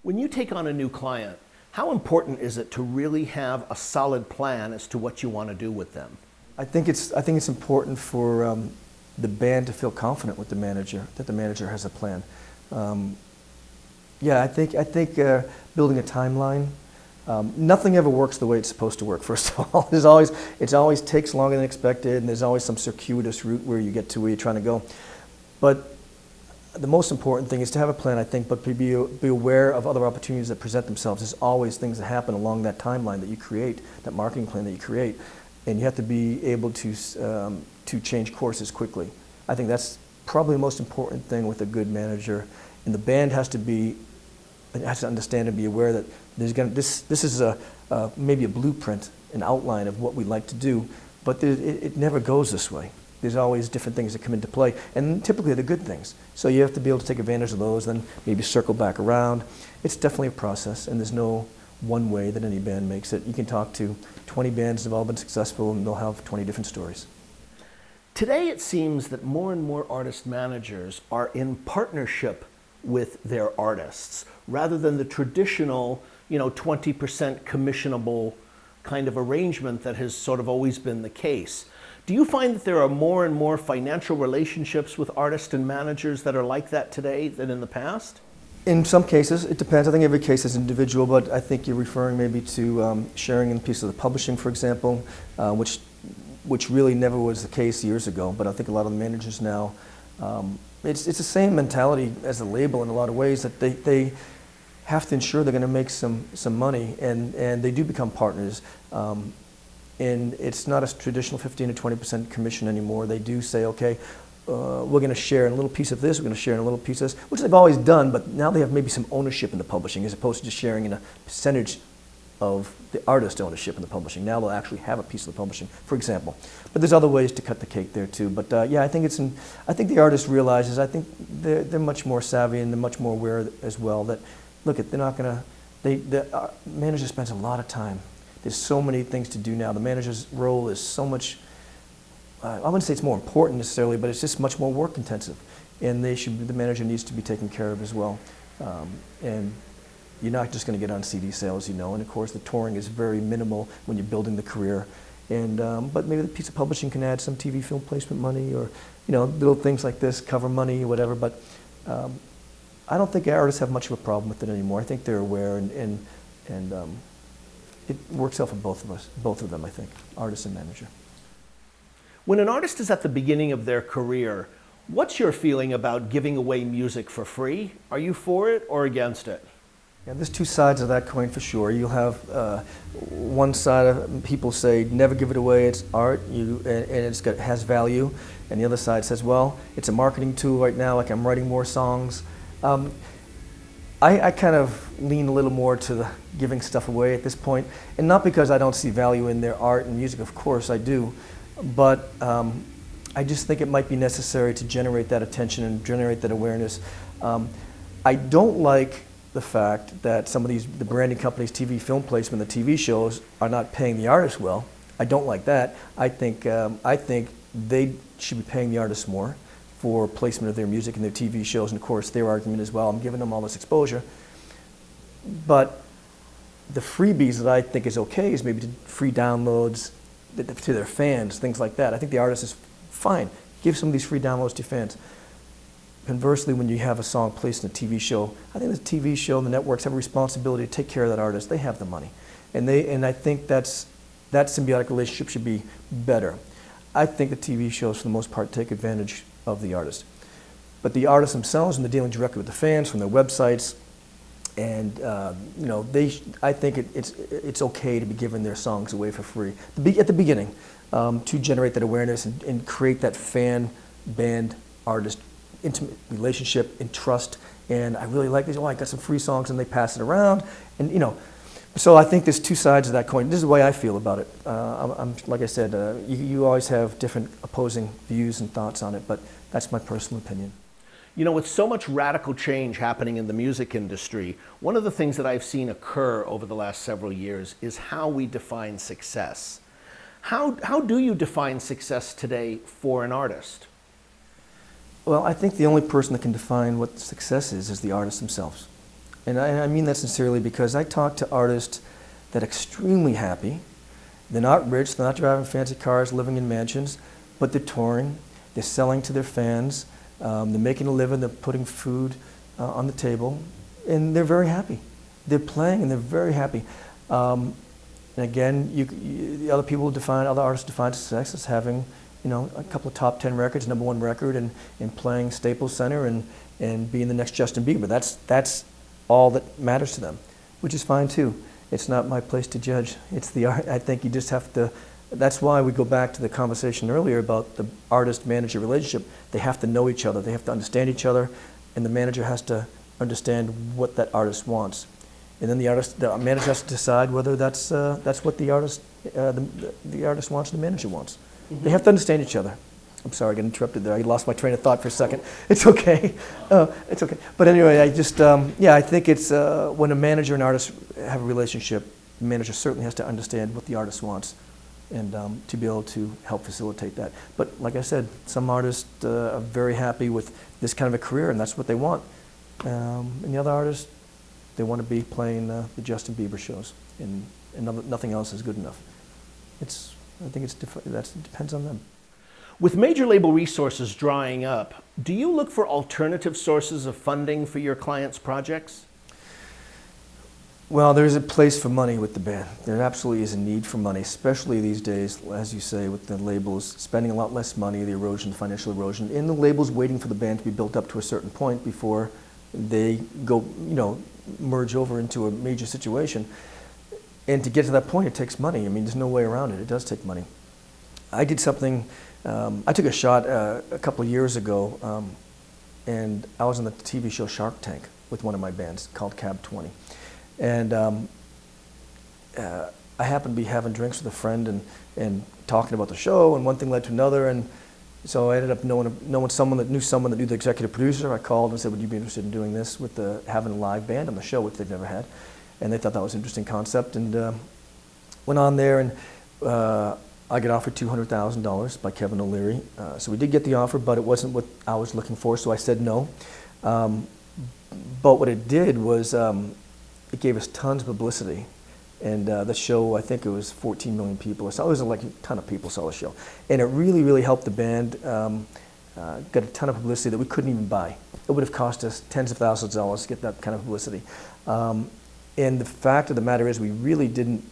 When you take on a new client, how important is it to really have a solid plan as to what you want to do with them? I think it's important for the band to feel confident with the manager, that the manager has a plan. Yeah, I think building a timeline. Nothing ever works the way it's supposed to work. First of all, it always takes longer than expected, and there's always some circuitous route where you get to where you're trying to go. But the most important thing is to have a plan, I think, but be aware of other opportunities that present themselves. There's always things that happen along that timeline that you create, that marketing plan that you create, and you have to be able to change courses quickly. I think that's probably the most important thing with a good manager, and the band has to understand and be aware that this is maybe a blueprint, an outline of what we'd like to do, but it never goes this way. There's always different things that come into play, and typically they're good things. So you have to be able to take advantage of those, then maybe circle back around. It's definitely a process, and there's no one way that any band makes it. You can talk to 20 bands that have all been successful, and they'll have 20 different stories. Today it seems that more and more artist managers are in partnership with their artists, rather than the traditional, 20% commissionable kind of arrangement that has sort of always been the case. Do you find that there are more and more financial relationships with artists and managers that are like that today than in the past? In some cases, it depends. I think every case is individual, but I think you're referring maybe to sharing in a piece of the publishing, for example, which really never was the case years ago. But I think a lot of the managers now, it's the same mentality as a label in a lot of ways, that they have to ensure they're going to make some money, and they do become partners. And it's not a traditional 15 to 20% commission anymore. They do say, okay, we're going to share in a little piece of this, we're going to share in a little piece of this, which they've always done, but now they have maybe some ownership in the publishing, as opposed to just sharing in a percentage of the artist ownership in the publishing. Now they'll actually have a piece of the publishing, for example. But there's other ways to cut the cake there too. But yeah, I think the artist realizes, I think they're much more savvy, and they're much more aware as well that, look, they're not going to, the manager spends a lot of time. There's so many things to do now. The manager's role is so much, I wouldn't say it's more important necessarily, but it's just much more work intensive. And the manager needs to be taken care of as well. And you're not just going to get on CD sales, and of course the touring is very minimal when you're building the career. And but maybe the piece of publishing can add some TV film placement money, or little things like this, cover money, or whatever. But I don't think artists have much of a problem with it anymore. I think they're aware, and it works out for both of them, I think, artist and manager. When an artist is at the beginning of their career, what's your feeling about giving away music for free? Are you for it or against it? Yeah, there's two sides of that coin for sure. You'll have one side of people say, never give it away, it's art, and it has value. And the other side says, well, it's a marketing tool right now, like I'm writing more songs. I kind of lean a little more to the giving stuff away at this point, and not because I don't see value in their art and music, of course I do, but I just think it might be necessary to generate that attention and generate that awareness. I don't like the fact that some of the branding companies, TV film placement, the TV shows are not paying the artists well. I don't like that. I think they should be paying the artists more for placement of their music in their TV shows, and of course their argument is, well, I'm giving them all this exposure. But the freebies that I think is okay is maybe free downloads to their fans, things like that. I think the artist is fine. Give some of these free downloads to fans. Conversely, when you have a song placed in a TV show, I think the TV show and the networks have a responsibility to take care of that artist. They have the money. And I think that symbiotic relationship should be better. I think the TV shows, for the most part, take advantage of the artist. But the artists themselves, and they're dealing directly with the fans from their websites, and I think it's okay to be giving their songs away for free at the beginning, to generate that awareness and create that fan-band-artist intimate relationship and trust. And I really like this. Oh, I got some free songs, and they pass it around, and So I think there's two sides of that coin. This is the way I feel about it. Like I said, you always have different opposing views and thoughts on it, but that's my personal opinion. With so much radical change happening in the music industry, one of the things that I've seen occur over the last several years is how we define success. How do you define success today for an artist? Well, I think the only person that can define what success is the artists themselves. And I mean that sincerely, because I talk to artists that are extremely happy. They're not rich, they're not driving fancy cars, living in mansions, but they're touring, they're selling to their fans, they're making a living, they're putting food on the table, and they're very happy. They're playing and they're very happy. And again, the other people other artists define success as having, you know, a couple of top 10 records, #1 record, and playing Staples Center and being the next Justin Bieber. That's all that matters to them, which is fine too. It's not my place to judge. It's the art. I think you just have to, that's why we go back to the conversation earlier about the artist-manager relationship. They have to know each other. They have to understand each other, and the manager has to understand what that artist wants. And then the manager has to decide whether that's what the artist wants and the manager wants. Mm-hmm. They have to understand each other. I'm sorry, I got interrupted there. I lost my train of thought for a second. It's okay. It's okay. But anyway, I just, yeah, I think it's when a manager and artist have a relationship, the manager certainly has to understand what the artist wants and to be able to help facilitate that. But like I said, some artists are very happy with this kind of a career, and that's what they want. And the other artists, they want to be playing the Justin Bieber shows, and nothing else is good enough. I think it depends on them. With major label resources drying up, do you look for alternative sources of funding for your clients' projects? Well, there's a place for money with the band. There absolutely is a need for money, especially these days, as you say, with the labels spending a lot less money, the erosion, the financial erosion, and the labels waiting for the band to be built up to a certain point before they go, you know, merge over into a major situation. And to get to that point, it takes money. I mean, there's no way around it. It does take money. I did something, I took a shot a couple of years ago, and I was on the TV show Shark Tank with one of my bands called Cab 20. And I happened to be having drinks with a friend and talking about the show, and one thing led to another, and so I ended up knowing someone that knew the executive producer. I called and said, would you be interested in doing this with having a live band on the show, which they've never had. And they thought that was an interesting concept, and went on there, and I got offered $200,000 by Kevin O'Leary. So we did get the offer, but it wasn't what I was looking for, so I said no. But what it did was it gave us tons of publicity. And the show, I think it was 14 million people. So it was like a ton of people saw the show. And it really, really helped the band. Got a ton of publicity that we couldn't even buy. It would have cost us tens of thousands of dollars to get that kind of publicity. And the fact of the matter is we really didn't,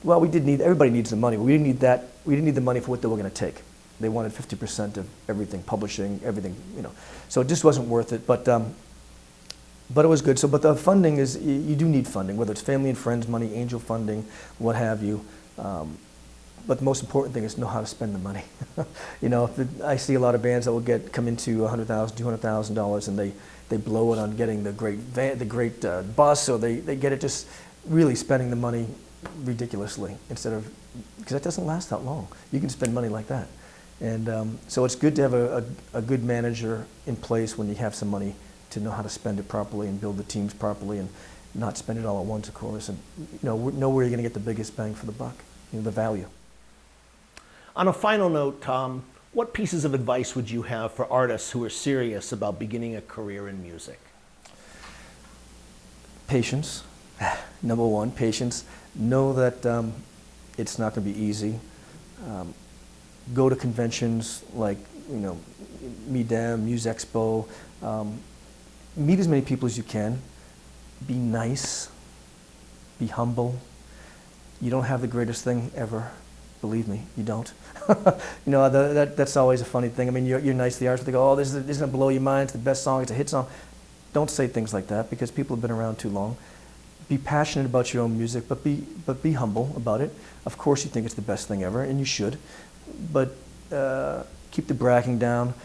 well, we did need, everybody needs the money, but we didn't need that, we didn't need the money for what they were going to take. They wanted 50% of everything, publishing, everything, you know. So it just wasn't worth it, but it was good. So, but the funding is, you do need funding, whether it's family and friends money, angel funding, what have you. But the most important thing is know how to spend the money. You know, I see a lot of bands that will come into $100,000, $200,000, and they blow it on getting the great van, the great bus, or they get it just really spending the money ridiculously instead of, because that doesn't last that long. You can spend money like that. And so it's good to have a good manager in place when you have some money to know how to spend it properly and build the teams properly and not spend it all at once, of course, and know where you're going to get the biggest bang for the buck, you know, the value. On a final note, Tom, what pieces of advice would you have for artists who are serious about beginning a career in music? Patience. Number one, patience. Know that it's not going to be easy. Go to conventions like, you know, MUSEXPO. Meet as many people as you can. Be nice. Be humble. You don't have the greatest thing ever. Believe me, you don't. You know, that's always a funny thing. I mean, you're nice to the artists. They go, oh, this is going to blow your mind. It's the best song. It's a hit song. Don't say things like that because people have been around too long. Be passionate about your own music, but be humble about it. Of course you think it's the best thing ever, and you should. But keep the bragging down.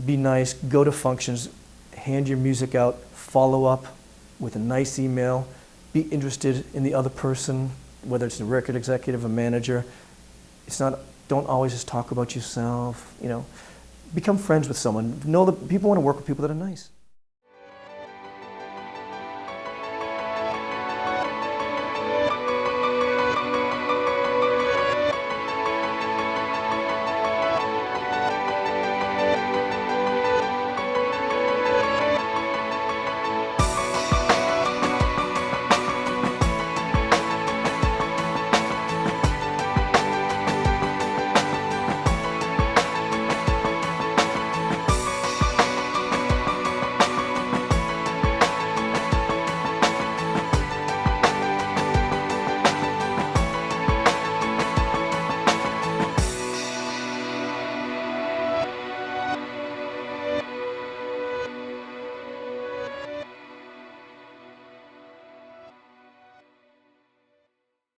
Be nice. Go to functions. Hand your music out. Follow up with a nice email. Be interested in the other person, whether it's a record executive, a manager. Don't always just talk about yourself, you know. Become friends with someone. Know that people want to work with people that are nice.